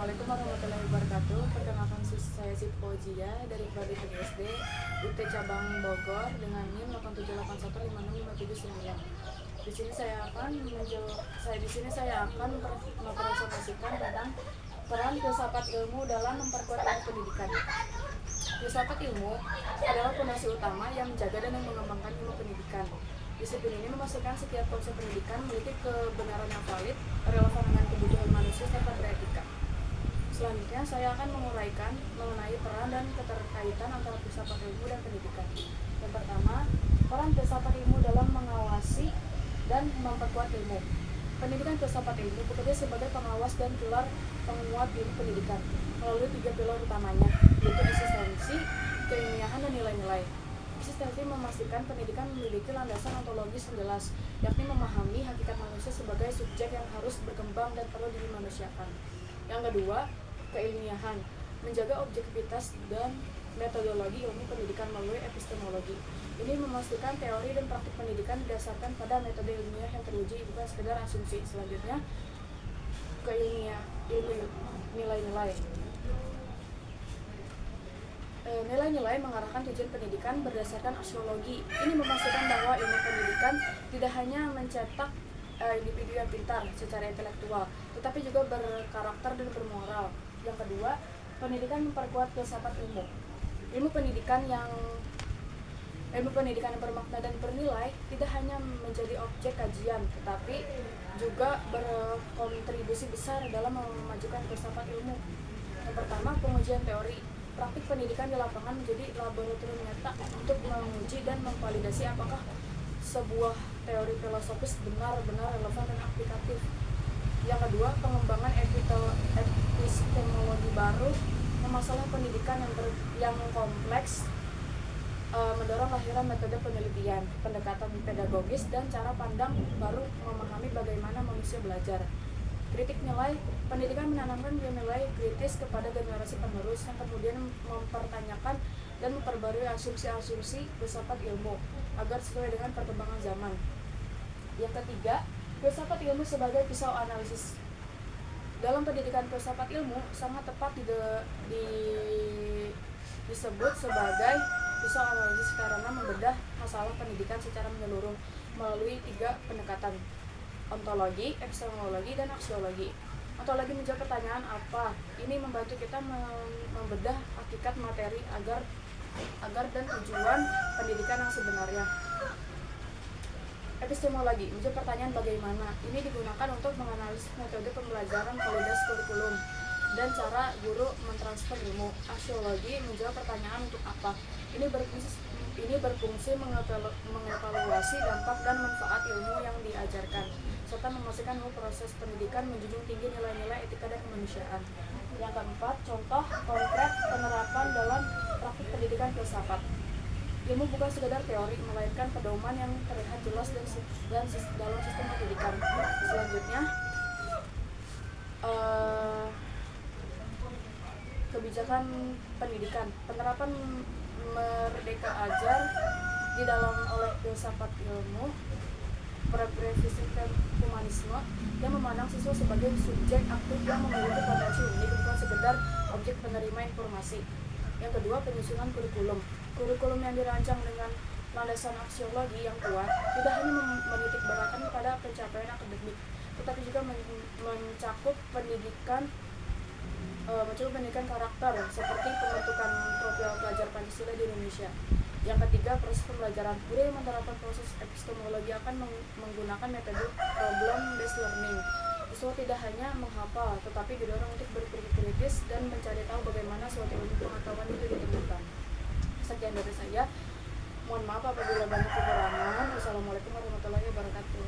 Assalamualaikum warahmatullahi wabarakatuh. Perkenalkan saya Siti Fauzia dari Prodi SD UT Cabang Bogor dengan NIM 878156579. Di sini saya akan mempresentasikan tentang peran filsafat ilmu dalam memperkuat ilmu pendidikan. Filsafat ilmu adalah fondasi utama yang menjaga dan mengembangkan ilmu pendidikan. Disiplin ini memastikan setiap konsep pendidikan memiliki kebenaran yang valid, relevan dengan kebutuhan manusia serta beretika. Selanjutnya, saya akan menguraikan mengenai peran dan keterkaitan antara filsafat ilmu dan pendidikan. Yang pertama, peran filsafat ilmu dalam mengawasi dan memperkuat ilmu. Pendidikan filsafat ilmu bekerja sebagai pengawas dan pilar penguat ilmu pendidikan melalui 3 pilar utamanya, yaitu eksistensi, keilmiahan, dan nilai-nilai. Eksistensi memastikan pendidikan memiliki landasan ontologis yang jelas, yakni memahami hakikat manusia sebagai subjek yang harus berkembang dan perlu dimanusiakan. Yang kedua, keilmiahan, menjaga objektivitas dan metodologi ilmu pendidikan melalui epistemologi. Ini memastikan teori dan praktik pendidikan didasarkan pada metode ilmiah yang teruji, bukan sekedar asumsi. Selanjutnya, ilmu nilai-nilai. Nilai-nilai mengarahkan tujuan pendidikan berdasarkan aksiologi. Ini memastikan bahwa ilmu pendidikan tidak hanya mencetak individu yang pintar secara intelektual, tetapi juga berkarakter dan bermoral. Yang kedua, pendidikan memperkuat filsafat ilmu. Ilmu pendidikan yang bermakna dan bernilai tidak hanya menjadi objek kajian, tetapi juga berkontribusi besar dalam memajukan filsafat ilmu. Yang pertama, pengujian teori. Praktik pendidikan di lapangan menjadi laboratorium nyata untuk menguji dan memvalidasi apakah sebuah teori filosofis benar-benar relevan dan aplikatif. Yang kedua, pengembangan epistemologi baru, masalah pendidikan yang kompleks, mendorong lahiran metode penelitian, pendekatan pedagogis, dan cara pandang baru memahami bagaimana manusia belajar. Kritik nilai, pendidikan menanamkan nilai kritis kepada generasi penerus yang kemudian mempertanyakan dan memperbarui asumsi-asumsi filsafat ilmu agar sesuai dengan perkembangan zaman. Yang ketiga, filsafat ilmu sebagai pisau analisis. Dalam pendidikan filsafat ilmu sangat tepat disebut sebagai pisau analisis karena membedah masalah pendidikan secara menyeluruh melalui 3 pendekatan: ontologi, epistemologi, dan aksiologi. Ontologi menjawab pertanyaan apa. Ini membantu kita membedah hakikat materi agar dan tujuan pendidikan yang sebenarnya. Epistemologi menjawab pertanyaan bagaimana. Ini digunakan untuk menganalisis metode pembelajaran, kualitas kurikulum, dan cara guru mentransfer ilmu. Aksiologi menjawab pertanyaan untuk apa. Ini berfungsi mengevaluasi dampak dan manfaat ilmu yang diajarkan, serta memastikan bahwa proses pendidikan menjunjung tinggi nilai-nilai etika dan kemanusiaan. Yang keempat, contoh konkret penerapan dalam praktik pendidikan filsafat. Ilmu bukan sekedar teori, melainkan pedoman yang terlihat jelas dan dalam sistem pendidikan. Selanjutnya, kebijakan pendidikan. Penerapan Merdeka Ajar di dalam oleh filsafat ilmu, progresisme humanisme yang memandang siswa sebagai subjek aktif yang memiliki potensi unik, bukan sekedar objek penerima informasi. Yang kedua, penyusunan kurikulum. Kurikulum yang dirancang dengan landasan aksiologi yang kuat tidak hanya menitik beratkan pada pencapaian akademik, tetapi juga mencakup pendidikan karakter seperti pembentukan profil pelajar Pancasila di Indonesia. Yang ketiga, proses pembelajaran. Guru yang menerapkan proses epistemologi akan menggunakan metode problem based learning. Siswa tidak hanya menghafal, tetapi didorong untuk berpikir kritis dan mencari tahu bagaimana suatu ilmu pengetahuan itu ditemukan. Sekian dari saya. Mohon maaf apabila banyak kekurangan. Wassalamualaikum warahmatullahi wabarakatuh.